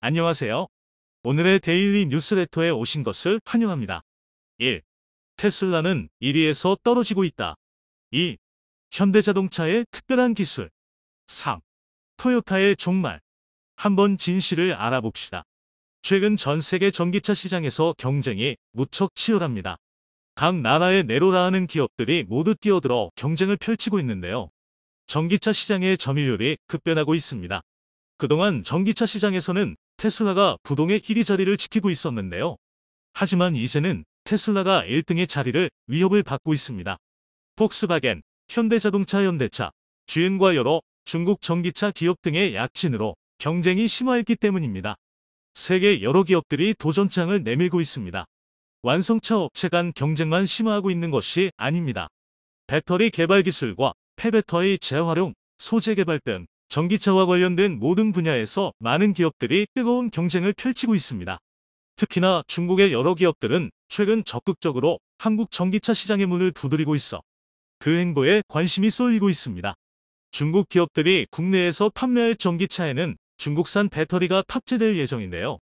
안녕하세요. 오늘의 데일리 뉴스레터에 오신 것을 환영합니다. 1. 테슬라는 1위에서 떨어지고 있다. 2. 현대자동차의 특별한 기술. 3. 토요타의 종말. 한번 진실을 알아봅시다. 최근 전 세계 전기차 시장에서 경쟁이 무척 치열합니다. 각 나라의 내로라하는 기업들이 모두 뛰어들어 경쟁을 펼치고 있는데요. 전기차 시장의 점유율이 급변하고 있습니다. 그동안 전기차 시장에서는 테슬라가 부동의 1위 자리를 지키고 있었는데요. 하지만 이제는 테슬라가 1등의 자리를 위협을 받고 있습니다. 폭스바겐, 현대자동차, 현대차, GM과 여러 중국 전기차 기업 등의 약진으로 경쟁이 심화했기 때문입니다. 세계 여러 기업들이 도전장을 내밀고 있습니다. 완성차 업체 간 경쟁만 심화하고 있는 것이 아닙니다. 배터리 개발 기술과 폐배터리 재활용, 소재 개발 등 전기차와 관련된 모든 분야에서 많은 기업들이 뜨거운 경쟁을 펼치고 있습니다. 특히나 중국의 여러 기업들은 최근 적극적으로 한국 전기차 시장의 문을 두드리고 있어 그 행보에 관심이 쏠리고 있습니다. 중국 기업들이 국내에서 판매할 전기차에는 중국산 배터리가 탑재될 예정인데요.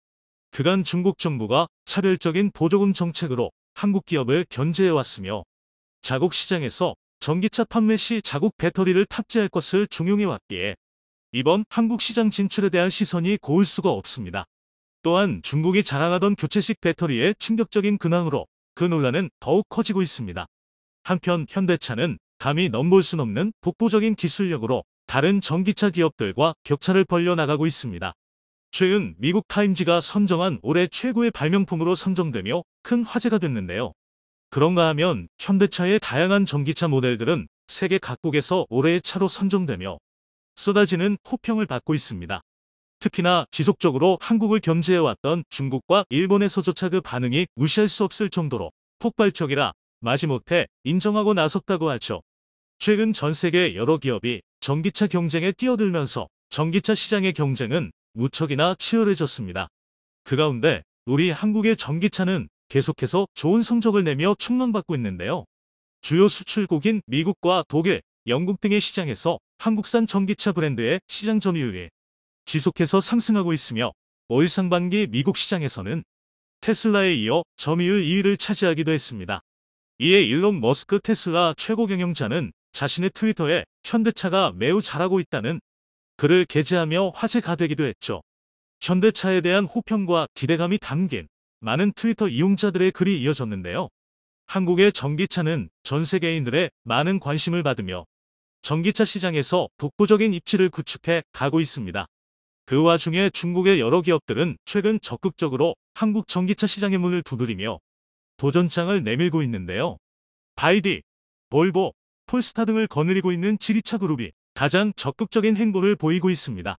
그간 중국 정부가 차별적인 보조금 정책으로 한국 기업을 견제해왔으며 자국 시장에서 전기차 판매 시 자국 배터리를 탑재할 것을 중용해왔기에 이번 한국 시장 진출에 대한 시선이 고울 수가 없습니다. 또한 중국이 자랑하던 교체식 배터리의 충격적인 근황으로 그 논란은 더욱 커지고 있습니다. 한편 현대차는 감히 넘볼 수 없는 독보적인 기술력으로 다른 전기차 기업들과 격차를 벌려나가고 있습니다. 최근 미국 타임지가 선정한 올해 최고의 발명품으로 선정되며 큰 화제가 됐는데요. 그런가 하면 현대차의 다양한 전기차 모델들은 세계 각국에서 올해의 차로 선정되며 쏟아지는 호평을 받고 있습니다. 특히나 지속적으로 한국을 견제해왔던 중국과 일본에서조차 그 반응이 무시할 수 없을 정도로 폭발적이라 마지못해 인정하고 나섰다고 하죠. 최근 전 세계 여러 기업이 전기차 경쟁에 뛰어들면서 전기차 시장의 경쟁은 무척이나 치열해졌습니다. 그 가운데 우리 한국의 전기차는 계속해서 좋은 성적을 내며 촉망받고 있는데요. 주요 수출국인 미국과 독일, 영국 등의 시장에서 한국산 전기차 브랜드의 시장 점유율이 지속해서 상승하고 있으며 올 상반기 미국 시장에서는 테슬라에 이어 점유율 2위를 차지하기도 했습니다. 이에 일론 머스크 테슬라 최고 경영자는 자신의 트위터에 현대차가 매우 잘하고 있다는 글을 게재하며 화제가 되기도 했죠. 현대차에 대한 호평과 기대감이 담긴 많은 트위터 이용자들의 글이 이어졌는데요. 한국의 전기차는 전 세계인들의 많은 관심을 받으며 전기차 시장에서 독보적인 입지를 구축해 가고 있습니다. 그 와중에 중국의 여러 기업들은 최근 적극적으로 한국 전기차 시장의 문을 두드리며 도전장을 내밀고 있는데요. 바이디, 볼보, 폴스타 등을 거느리고 있는 지리차 그룹이 가장 적극적인 행보를 보이고 있습니다.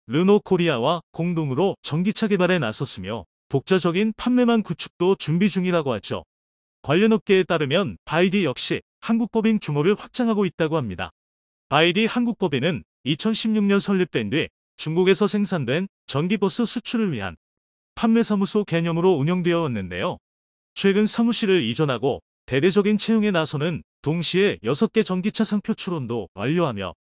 르노 코리아와 공동으로 전기차 개발에 나섰으며 독자적인 판매망 구축도 준비 중이라고 하죠. 관련 업계에 따르면 바이디 역시 한국법인 규모를 확장하고 있다고 합니다. 바이디 한국법인은 2016년 설립된 뒤 중국에서 생산된 전기버스 수출을 위한 판매사무소 개념으로 운영되어 왔는데요. 최근 사무실을 이전하고 대대적인 채용에 나서는 동시에 6개 전기차 상표 출원도 완료하며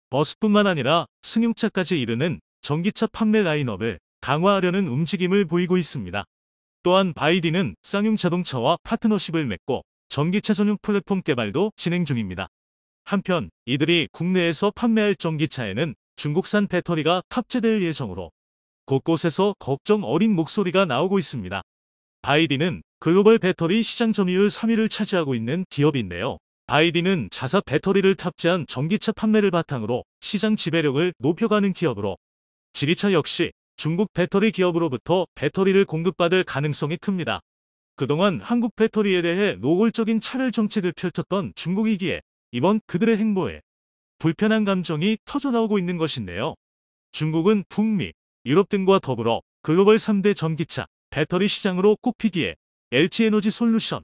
버스뿐만 아니라 승용차까지 이르는 전기차 판매 라인업을 강화하려는 움직임을 보이고 있습니다. 또한 바이디는 쌍용 자동차와 파트너십을 맺고 전기차 전용 플랫폼 개발도 진행 중입니다. 한편 이들이 국내에서 판매할 전기차에는 중국산 배터리가 탑재될 예정으로 곳곳에서 걱정 어린 목소리가 나오고 있습니다. 바이디는 글로벌 배터리 시장 점유율 3위를 차지하고 있는 기업인데요. 바이디는 자사 배터리를 탑재한 전기차 판매를 바탕으로 시장 지배력을 높여가는 기업으로 지리차 역시 중국 배터리 기업으로부터 배터리를 공급받을 가능성이 큽니다. 그동안 한국 배터리에 대해 노골적인 차별 정책을 펼쳤던 중국이기에 이번 그들의 행보에 불편한 감정이 터져나오고 있는 것인데요. 중국은 북미, 유럽 등과 더불어 글로벌 3대 전기차, 배터리 시장으로 꼽히기에 LG에너지 솔루션,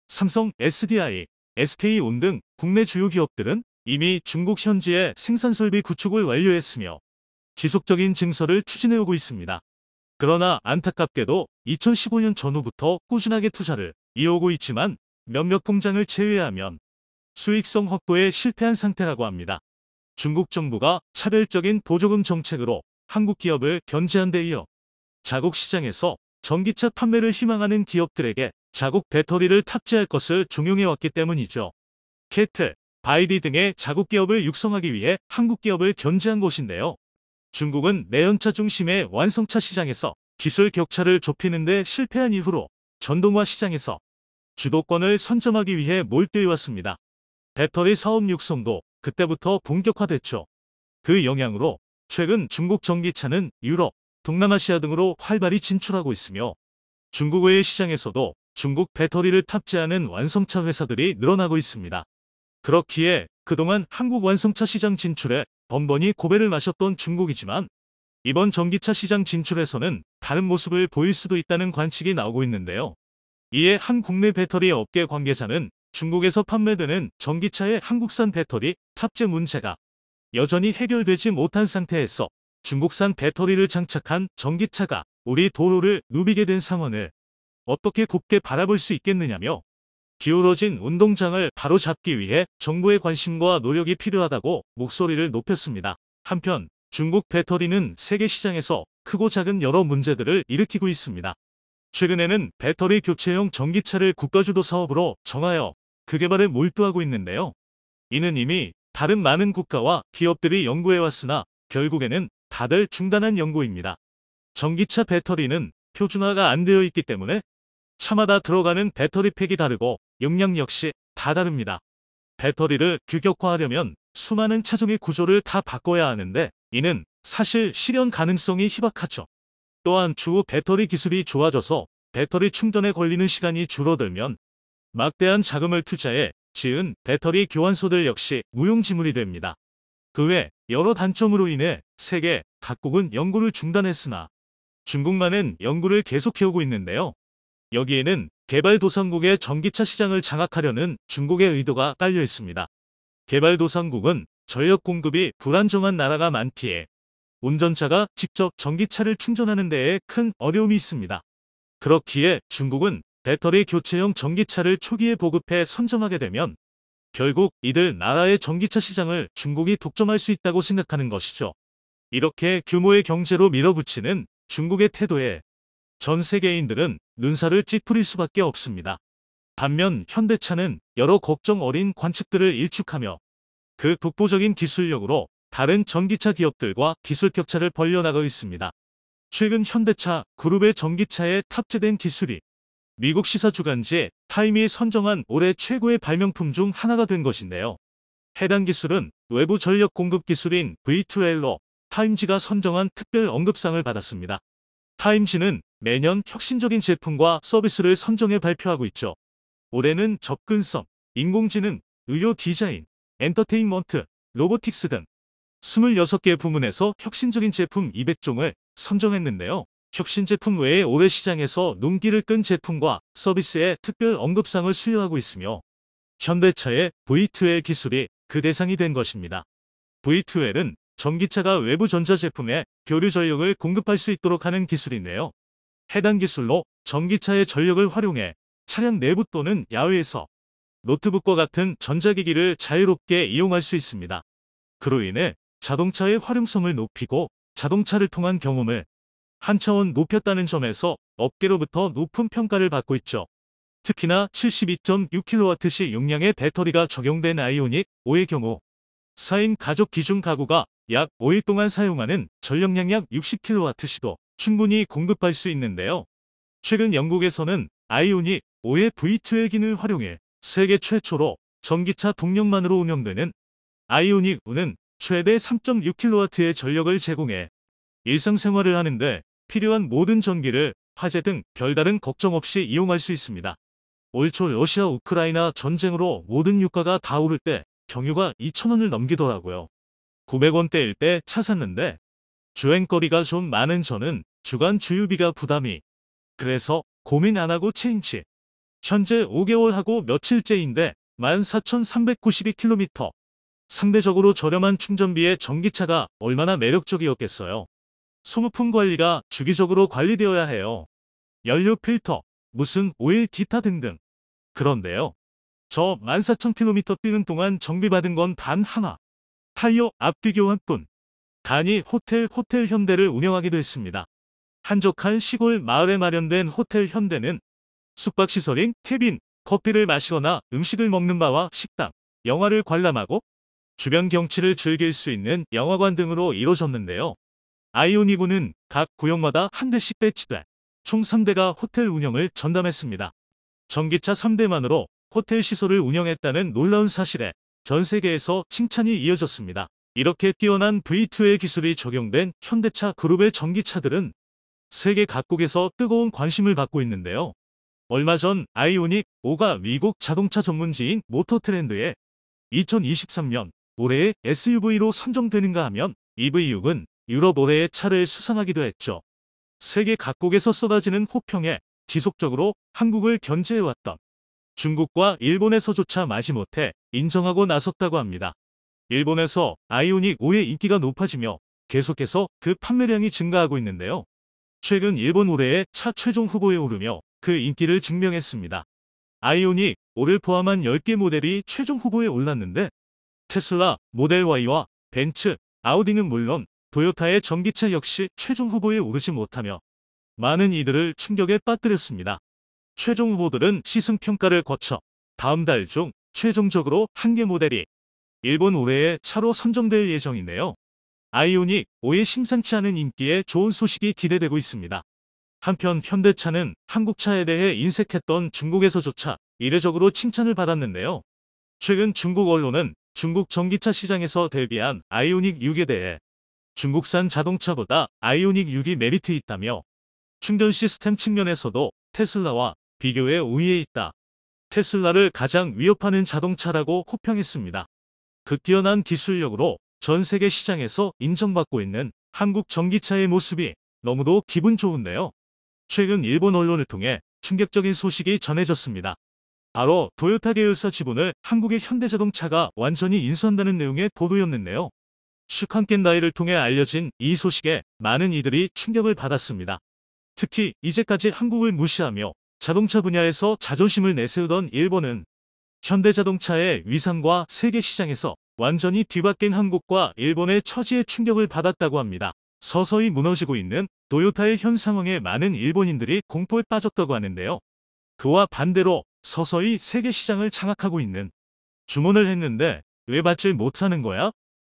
삼성, SDI, SK온 등 국내 주요 기업들은 이미 중국 현지의 생산설비 구축을 완료했으며 지속적인 증설을 추진해오고 있습니다. 그러나 안타깝게도 2015년 전후부터 꾸준하게 투자를 이어오고 있지만 몇몇 공장을 제외하면 수익성 확보에 실패한 상태라고 합니다. 중국 정부가 차별적인 보조금 정책으로 한국 기업을 견제한 데 이어 자국 시장에서 전기차 판매를 희망하는 기업들에게 자국 배터리를 탑재할 것을 종용해왔기 때문이죠. 캐틀, 바이디 등의 자국 기업을 육성하기 위해 한국 기업을 견제한 곳인데요. 중국은 내연차 중심의 완성차 시장에서 기술 격차를 좁히는 데 실패한 이후로 전동화 시장에서 주도권을 선점하기 위해 몰두해왔습니다. 배터리 사업 육성도 그때부터 본격화됐죠. 그 영향으로 최근 중국 전기차는 유럽, 동남아시아 등으로 활발히 진출하고 있으며 중국 외의 시장에서도 중국 배터리를 탑재하는 완성차 회사들이 늘어나고 있습니다. 그렇기에 그동안 한국 완성차 시장 진출에 번번이 고배를 마셨던 중국이지만 이번 전기차 시장 진출에서는 다른 모습을 보일 수도 있다는 관측이 나오고 있는데요. 이에 한 국내 배터리 업계 관계자는 중국에서 판매되는 전기차의 한국산 배터리 탑재 문제가 여전히 해결되지 못한 상태에서 중국산 배터리를 장착한 전기차가 우리 도로를 누비게 된 상황을 어떻게 곱게 바라볼 수 있겠느냐며 기울어진 운동장을 바로잡기 위해 정부의 관심과 노력이 필요하다고 목소리를 높였습니다. 한편 중국 배터리는 세계 시장에서 크고 작은 여러 문제들을 일으키고 있습니다. 최근에는 배터리 교체용 전기차를 국가주도 사업으로 정하여 그 개발에 몰두하고 있는데요. 이는 이미 다른 많은 국가와 기업들이 연구해왔으나 결국에는 다들 중단한 연구입니다. 전기차 배터리는 표준화가 안 되어 있기 때문에 차마다 들어가는 배터리 팩이 다르고 용량 역시 다 다릅니다. 배터리를 규격화하려면 수많은 차종의 구조를 다 바꿔야 하는데 이는 사실 실현 가능성이 희박하죠. 또한 추후 배터리 기술이 좋아져서 배터리 충전에 걸리는 시간이 줄어들면 막대한 자금을 투자해 지은 배터리 교환소들 역시 무용지물이 됩니다. 그 외 여러 단점으로 인해 세계 각국은 연구를 중단했으나 중국만은 연구를 계속해오고 있는데요. 여기에는 개발도상국의 전기차 시장을 장악하려는 중국의 의도가 깔려 있습니다. 개발도상국은 전력 공급이 불안정한 나라가 많기에 운전자가 직접 전기차를 충전하는 데에 큰 어려움이 있습니다. 그렇기에 중국은 배터리 교체용 전기차를 초기에 보급해 선점하게 되면 결국 이들 나라의 전기차 시장을 중국이 독점할 수 있다고 생각하는 것이죠. 이렇게 규모의 경제로 밀어붙이는 중국의 태도에 전 세계인들은 눈살을 찌푸릴 수밖에 없습니다. 반면 현대차는 여러 걱정 어린 관측들을 일축하며 그 독보적인 기술력으로 다른 전기차 기업들과 기술 격차를 벌려나가고 있습니다. 최근 현대차 그룹의 전기차에 탑재된 기술이 미국 시사 주간지 타임이 선정한 올해 최고의 발명품 중 하나가 된 것인데요. 해당 기술은 외부 전력 공급 기술인 V2L로 타임지가 선정한 특별 언급상을 받았습니다. 타임지는 매년 혁신적인 제품과 서비스를 선정해 발표하고 있죠. 올해는 접근성, 인공지능, 의료 디자인, 엔터테인먼트, 로보틱스 등 26개 부문에서 혁신적인 제품 200종을 선정했는데요. 혁신 제품 외에 올해 시장에서 눈길을 끈 제품과 서비스에 특별 언급상을 수여하고 있으며 현대차의 V2L 기술이 그 대상이 된 것입니다. V2L은 전기차가 외부 전자제품에 교류 전력을 공급할 수 있도록 하는 기술인데요. 해당 기술로 전기차의 전력을 활용해 차량 내부 또는 야외에서 노트북과 같은 전자기기를 자유롭게 이용할 수 있습니다. 그로 인해 자동차의 활용성을 높이고 자동차를 통한 경험을 한 차원 높였다는 점에서 업계로부터 높은 평가를 받고 있죠. 특히나 72.6kWh 용량의 배터리가 적용된 아이오닉 5의 경우 4인 가족 기준 가구가 약 5일 동안 사용하는 전력량 약 60kWh도 충분히 공급할 수 있는데요. 최근 영국에서는 아이오닉 5의 V2L 기능을 활용해 세계 최초로 전기차 동력만으로 운영되는 아이오닉 5는 최대 3.6kW의 전력을 제공해 일상생활을 하는데 필요한 모든 전기를 화재 등 별다른 걱정 없이 이용할 수 있습니다. 올 초 러시아 우크라이나 전쟁으로 모든 유가가 다 오를 때 경유가 2,000원을 넘기더라고요. 900원대일 때 차 샀는데 주행거리가 좀 많은 저는 주간 주유비가 부담이 그래서 고민 안 하고 체인지. 현재 5개월 하고 며칠째인데 14,392km. 상대적으로 저렴한 충전비의 전기차가 얼마나 매력적이었겠어요. 소모품 관리가 주기적으로 관리되어야 해요. 연료 필터, 무슨 오일 기타 등등. 그런데요. 저 14,000km 뛰는 동안 정비받은 건 단 하나. 타이어 앞뒤 교환뿐. 간이 호텔 현대를 운영하기도 했습니다. 한적한 시골 마을에 마련된 호텔 현대는 숙박시설인 캐빈, 커피를 마시거나 음식을 먹는 바와 식당, 영화를 관람하고 주변 경치를 즐길 수 있는 영화관 등으로 이루어졌는데요. 아이오닉5는 각 구역마다 한 대씩 배치돼 총 3대가 호텔 운영을 전담했습니다. 전기차 3대만으로 호텔 시설을 운영했다는 놀라운 사실에 전 세계에서 칭찬이 이어졌습니다. 이렇게 뛰어난 V2의 기술이 적용된 현대차 그룹의 전기차들은 세계 각국에서 뜨거운 관심을 받고 있는데요. 얼마 전 아이오닉5가 미국 자동차 전문지인 모터트렌드에 2023년 올해의 SUV로 선정되는가 하면 EV6은 유럽 올해의 차를 수상하기도 했죠. 세계 각국에서 쏟아지는 호평에 지속적으로 한국을 견제해왔던 중국과 일본에서조차 마지못해 인정하고 나섰다고 합니다. 일본에서 아이오닉5의 인기가 높아지며 계속해서 그 판매량이 증가하고 있는데요. 최근 일본 올해의 차 최종 후보에 오르며 그 인기를 증명했습니다. 아이오닉5를 포함한 10개 모델이 최종 후보에 올랐는데 테슬라, 모델 Y와 벤츠, 아우디는 물론 도요타의 전기차 역시 최종 후보에 오르지 못하며 많은 이들을 충격에 빠뜨렸습니다. 최종 후보들은 시승평가를 거쳐 다음 달 중 최종적으로 한 개 모델이 일본 올해의 차로 선정될 예정인데요. 아이오닉5의 심상치 않은 인기에 좋은 소식이 기대되고 있습니다. 한편 현대차는 한국차에 대해 인색했던 중국에서조차 이례적으로 칭찬을 받았는데요. 최근 중국 언론은 중국 전기차 시장에서 데뷔한 아이오닉6에 대해 중국산 자동차보다 아이오닉6이 메리트 있다며 충전 시스템 측면에서도 테슬라와 비교해 우위에 있다. 테슬라를 가장 위협하는 자동차라고 호평했습니다. 그 뛰어난 기술력으로 전 세계 시장에서 인정받고 있는 한국 전기차의 모습이 너무도 기분 좋은데요. 최근 일본 언론을 통해 충격적인 소식이 전해졌습니다. 바로 도요타 계열사 지분을 한국의 현대자동차가 완전히 인수한다는 내용의 보도였는데요. 슈칸켄다이를 통해 알려진 이 소식에 많은 이들이 충격을 받았습니다. 특히 이제까지 한국을 무시하며 자동차 분야에서 자존심을 내세우던 일본은 현대자동차의 위상과 세계 시장에서 완전히 뒤바뀐 한국과 일본의 처지에 충격을 받았다고 합니다. 서서히 무너지고 있는 도요타의 현 상황에 많은 일본인들이 공포에 빠졌다고 하는데요. 그와 반대로 서서히 세계 시장을 장악하고 있는 주문을 했는데 왜 받질 못하는 거야?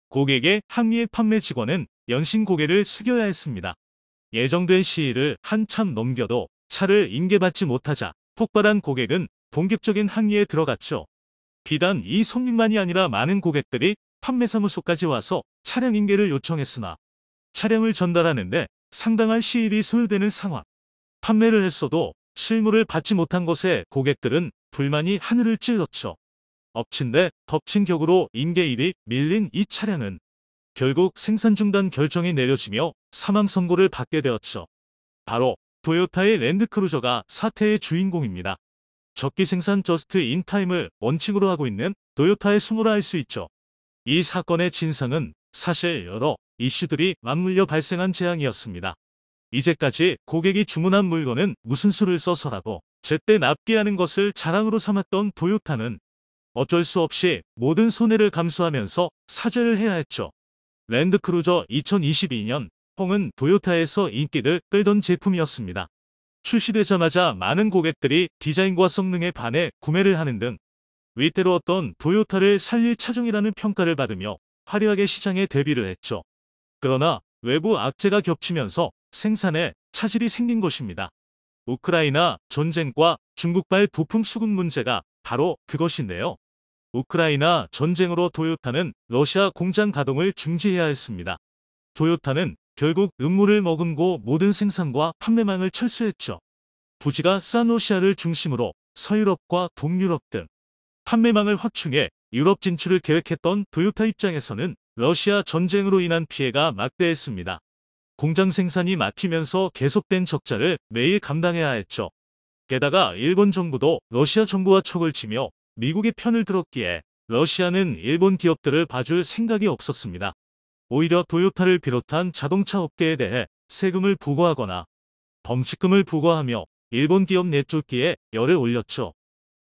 고객의 항의에 판매 직원은 연신 고개를 숙여야 했습니다. 예정된 시일을 한참 넘겨도 차를 인계받지 못하자 폭발한 고객은 본격적인 항의에 들어갔죠. 비단 이 손님만이 아니라 많은 고객들이 판매사무소까지 와서 차량 인계를 요청했으나 차량을 전달하는데 상당한 시일이 소요되는 상황. 판매를 했어도 실물을 받지 못한 것에 고객들은 불만이 하늘을 찔렀죠. 엎친 데 덮친 격으로 인계일이 밀린 이 차량은 결국 생산 중단 결정이 내려지며 사망 선고를 받게 되었죠. 바로 도요타의 랜드크루저가 사태의 주인공입니다. 적기 생산 저스트 인타임을 원칙으로 하고 있는 도요타의 수모라 할 수 있죠. 이 사건의 진상은 사실 여러 이슈들이 맞물려 발생한 재앙이었습니다. 이제까지 고객이 주문한 물건은 무슨 수를 써서라도 제때 납기하는 것을 자랑으로 삼았던 도요타는 어쩔 수 없이 모든 손해를 감수하면서 사죄를 해야 했죠. 랜드크루저 2022년 홍은 도요타에서 인기를 끌던 제품이었습니다. 출시되자마자 많은 고객들이 디자인과 성능에 반해 구매를 하는 등 위태로웠던 도요타를 살릴 차종이라는 평가를 받으며 화려하게 시장에 데뷔를 했죠. 그러나 외부 악재가 겹치면서 생산에 차질이 생긴 것입니다. 우크라이나 전쟁과 중국발 부품 수급 문제가 바로 그것인데요. 우크라이나 전쟁으로 도요타는 러시아 공장 가동을 중지해야 했습니다. 도요타는 결국 음모를 머금고 모든 생산과 판매망을 철수했죠. 부지가 싼 러시아를 중심으로 서유럽과 동유럽 등 판매망을 확충해 유럽 진출을 계획했던 도요타 입장에서는 러시아 전쟁으로 인한 피해가 막대했습니다. 공장 생산이 막히면서 계속된 적자를 매일 감당해야 했죠. 게다가 일본 정부도 러시아 정부와 척을 치며 미국의 편을 들었기에 러시아는 일본 기업들을 봐줄 생각이 없었습니다. 오히려 도요타를 비롯한 자동차 업계에 대해 세금을 부과하거나 범칙금을 부과하며 일본 기업 내쫓기에 열을 올렸죠.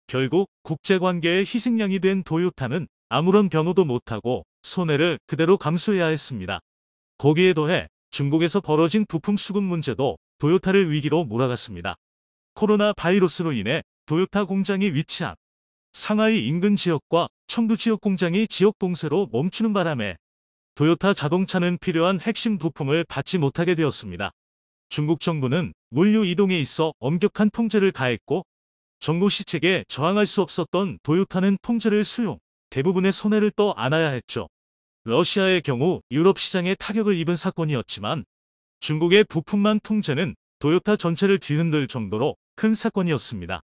결국 국제관계의 희생양이 된 도요타는 아무런 변호도 못하고 손해를 그대로 감수해야 했습니다. 거기에 더해 중국에서 벌어진 부품 수급 문제도 도요타를 위기로 몰아갔습니다. 코로나 바이러스로 인해 도요타 공장이 위치한 상하이 인근 지역과 청두 지역 공장이 지역 봉쇄로 멈추는 바람에 도요타 자동차는 필요한 핵심 부품을 받지 못하게 되었습니다. 중국 정부는 물류 이동에 있어 엄격한 통제를 가했고 정부 시책에 저항할 수 없었던 도요타는 통제를 수용, 대부분의 손해를 떠 안아야 했죠. 러시아의 경우 유럽 시장에 타격을 입은 사건이었지만 중국의 부품만 통제는 도요타 전체를 뒤흔들 정도로 큰 사건이었습니다.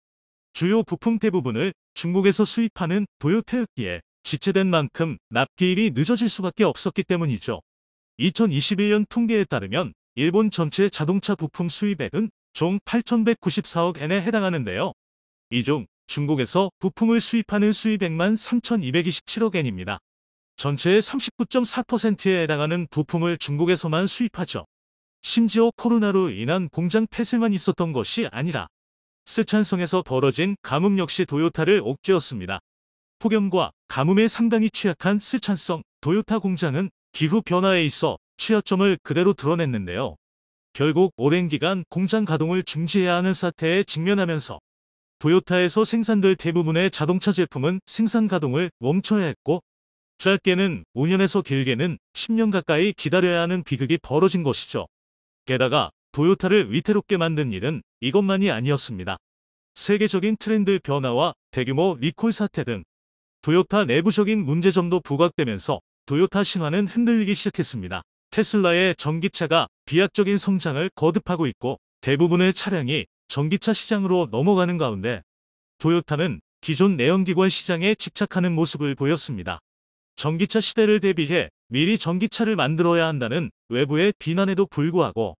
주요 부품 대부분을 중국에서 수입하는 도요타였기에 지체된 만큼 납기일이 늦어질 수밖에 없었기 때문이죠. 2021년 통계에 따르면 일본 전체 자동차 부품 수입액은 총 8,194억 엔에 해당하는데요. 이 중 중국에서 부품을 수입하는 수입액만 3,227억 엔입니다. 전체의 39.4%에 해당하는 부품을 중국에서만 수입하죠. 심지어 코로나로 인한 공장 폐쇄만 있었던 것이 아니라 스촨성에서 벌어진 가뭄 역시 도요타를 옥죄었습니다. 폭염과 가뭄에 상당히 취약한 스촨성 도요타 공장은 기후 변화에 있어 취약점을 그대로 드러냈는데요. 결국 오랜 기간 공장 가동을 중지해야 하는 사태에 직면하면서 도요타에서 생산될 대부분의 자동차 제품은 생산 가동을 멈춰야 했고 짧게는 5년에서 길게는 10년 가까이 기다려야 하는 비극이 벌어진 것이죠. 게다가 도요타를 위태롭게 만든 일은 이것만이 아니었습니다. 세계적인 트렌드 변화와 대규모 리콜 사태 등 도요타 내부적인 문제점도 부각되면서 도요타 신화는 흔들리기 시작했습니다. 테슬라의 전기차가 비약적인 성장을 거듭하고 있고 대부분의 차량이 전기차 시장으로 넘어가는 가운데 도요타는 기존 내연기관 시장에 집착하는 모습을 보였습니다. 전기차 시대를 대비해 미리 전기차를 만들어야 한다는 외부의 비난에도 불구하고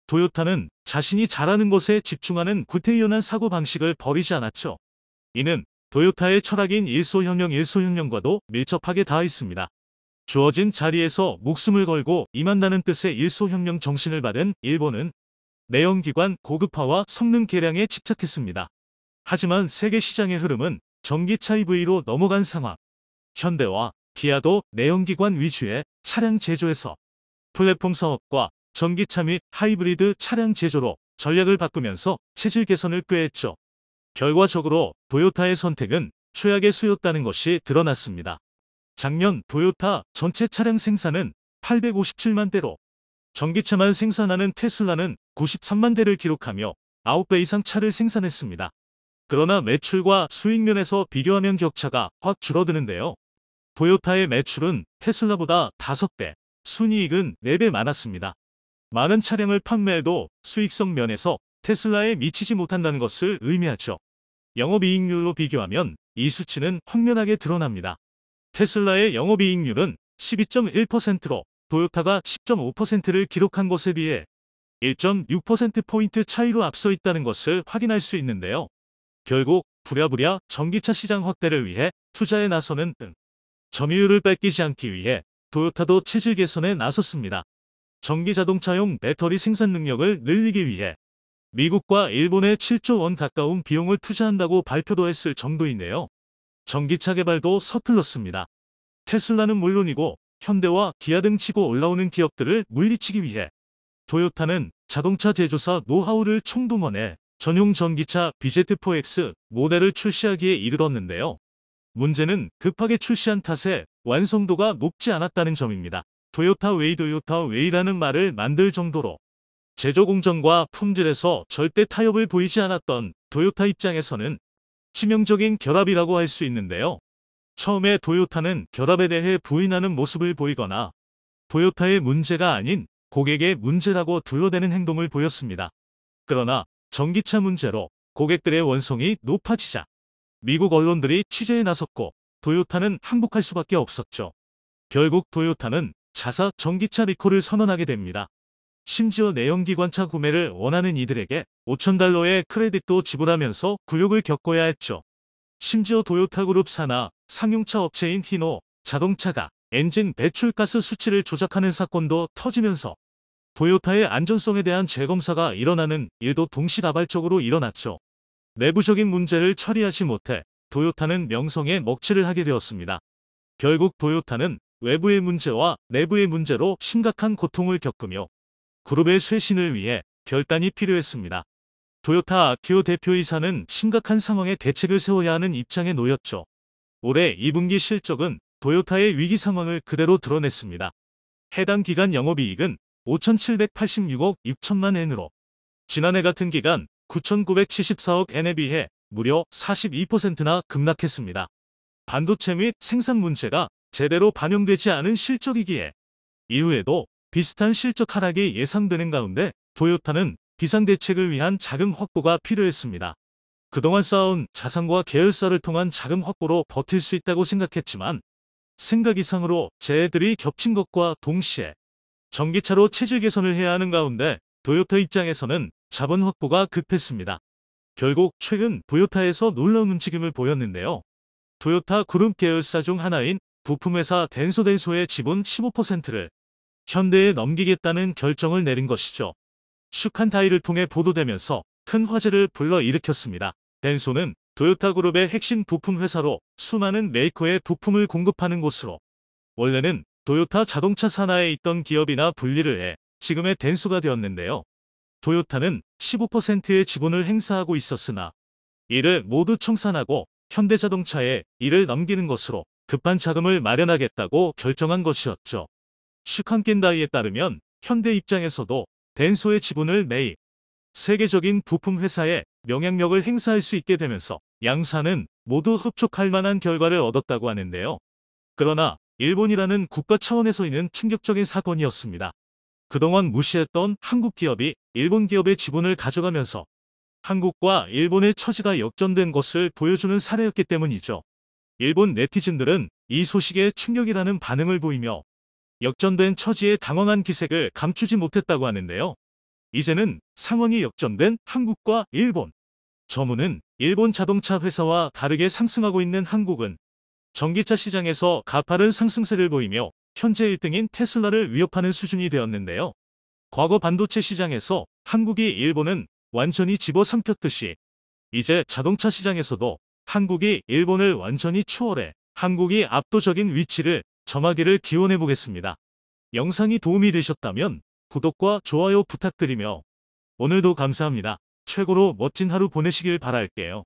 도요타는 자신이 잘하는 것에 집중하는 구태의연한 사고방식을 버리지 않았죠. 이는 도요타의 철학인 일소혁명과도 밀접하게 닿아 있습니다. 주어진 자리에서 목숨을 걸고 임한다는 뜻의 일소혁명 정신을 받은 일본은 내연기관 고급화와 성능 개량에 집착했습니다. 하지만 세계 시장의 흐름은 전기차 EV로 넘어간 상황. 현대와 기아도 내연기관 위주의 차량 제조에서 플랫폼 사업과 전기차 및 하이브리드 차량 제조로 전략을 바꾸면서 체질 개선을 꾀했죠. 결과적으로 도요타의 선택은 최악의 수였다는 것이 드러났습니다. 작년 도요타 전체 차량 생산은 857만 대로 전기차만 생산하는 테슬라는 93만 대를 기록하며 9배 이상 차를 생산했습니다. 그러나 매출과 수익 면에서 비교하면 격차가 확 줄어드는데요. 도요타의 매출은 테슬라보다 5배, 순이익은 4배 많았습니다. 많은 차량을 판매해도 수익성 면에서 테슬라에 미치지 못한다는 것을 의미하죠. 영업이익률로 비교하면 이 수치는 확연하게 드러납니다. 테슬라의 영업이익률은 12.1%로 도요타가 10.5%를 기록한 것에 비해 1.6%포인트 차이로 앞서 있다는 것을 확인할 수 있는데요. 결국 부랴부랴 전기차 시장 확대를 위해 투자에 나서는 등 점유율을 뺏기지 않기 위해 도요타도 체질 개선에 나섰습니다. 전기자동차용 배터리 생산 능력을 늘리기 위해 미국과 일본에 7조 원 가까운 비용을 투자한다고 발표도 했을 정도인데요. 전기차 개발도 서툴렀습니다. 테슬라는 물론이고 현대와 기아 등 치고 올라오는 기업들을 물리치기 위해 도요타는 자동차 제조사 노하우를 총동원해 전용 전기차 BZ4X 모델을 출시하기에 이르렀는데요. 문제는 급하게 출시한 탓에 완성도가 높지 않았다는 점입니다. 도요타 웨이라는 말을 만들 정도로 제조 공정과 품질에서 절대 타협을 보이지 않았던 도요타 입장에서는 치명적인 결합이라고 할 수 있는데요. 처음에 도요타는 결합에 대해 부인하는 모습을 보이거나 도요타의 문제가 아닌 고객의 문제라고 둘러대는 행동을 보였습니다. 그러나 전기차 문제로 고객들의 원성이 높아지자 미국 언론들이 취재에 나섰고 도요타는 항복할 수밖에 없었죠. 결국 도요타는 자사 전기차 리콜을 선언하게 됩니다. 심지어 내연기관차 구매를 원하는 이들에게 $5,000의 크레딧도 지불하면서 굴욕을 겪어야 했죠. 심지어 도요타 그룹 산하 상용차 업체인 히노 자동차가 엔진 배출가스 수치를 조작하는 사건도 터지면서 도요타의 안전성에 대한 재검사가 일어나는 일도 동시다발적으로 일어났죠. 내부적인 문제를 처리하지 못해 도요타는 명성에 먹칠을 하게 되었습니다. 결국 도요타는 외부의 문제와 내부의 문제로 심각한 고통을 겪으며 그룹의 쇄신을 위해 결단이 필요했습니다. 토요타 아키오 대표이사는 심각한 상황에 대책을 세워야 하는 입장에 놓였죠. 올해 2분기 실적은 토요타의 위기 상황을 그대로 드러냈습니다. 해당 기간 영업이익은 5,786억 6천만 엔으로 지난해 같은 기간 9,974억 엔에 비해 무려 42%나 급락했습니다. 반도체 및 생산 문제가 제대로 반영되지 않은 실적이기에 이후에도 비슷한 실적 하락이 예상되는 가운데 토요타는 비상대책을 위한 자금 확보가 필요했습니다. 그동안 쌓아온 자산과 계열사를 통한 자금 확보로 버틸 수 있다고 생각했지만 생각 이상으로 재해들이 겹친 것과 동시에 전기차로 체질 개선을 해야 하는 가운데 토요타 입장에서는 자본 확보가 급했습니다. 결국 최근 토요타에서 놀라운 움직임을 보였는데요. 토요타 그룹 계열사 중 하나인 부품회사 덴소의 지분 15%를 현대에 넘기겠다는 결정을 내린 것이죠. 슈칸타이를 통해 보도되면서 큰 화제를 불러일으켰습니다. 덴소는 토요타 그룹의 핵심 부품 회사로 수많은 메이커의 부품을 공급하는 곳으로 원래는 토요타 자동차 산하에 있던 기업이나 분리를 해 지금의 덴소가 되었는데요. 토요타는 15%의 지분을 행사하고 있었으나 이를 모두 청산하고 현대자동차에 이를 넘기는 것으로 급한 자금을 마련하겠다고 결정한 것이었죠. 슈칸켄다이에 따르면 현대 입장에서도 덴소의 지분을 매입, 세계적인 부품 회사에 영향력을 행사할 수 있게 되면서 양사는 모두 흡족할 만한 결과를 얻었다고 하는데요. 그러나 일본이라는 국가 차원에서는 충격적인 사건이었습니다. 그동안 무시했던 한국 기업이 일본 기업의 지분을 가져가면서 한국과 일본의 처지가 역전된 것을 보여주는 사례였기 때문이죠. 일본 네티즌들은 이 소식에 충격이라는 반응을 보이며 역전된 처지에 당황한 기색을 감추지 못했다고 하는데요. 이제는 상황이 역전된 한국과 일본. 저문은 일본 자동차 회사와 다르게 상승하고 있는 한국은 전기차 시장에서 가파른 상승세를 보이며 현재 1등인 테슬라를 위협하는 수준이 되었는데요. 과거 반도체 시장에서 한국이 일본은 완전히 집어삼켰듯이 이제 자동차 시장에서도 한국이 일본을 완전히 추월해 한국이 압도적인 위치를 점하기를 기원해 보겠습니다. 영상이 도움이 되셨다면 구독과 좋아요 부탁드리며 오늘도 감사합니다. 최고로 멋진 하루 보내시길 바랄게요.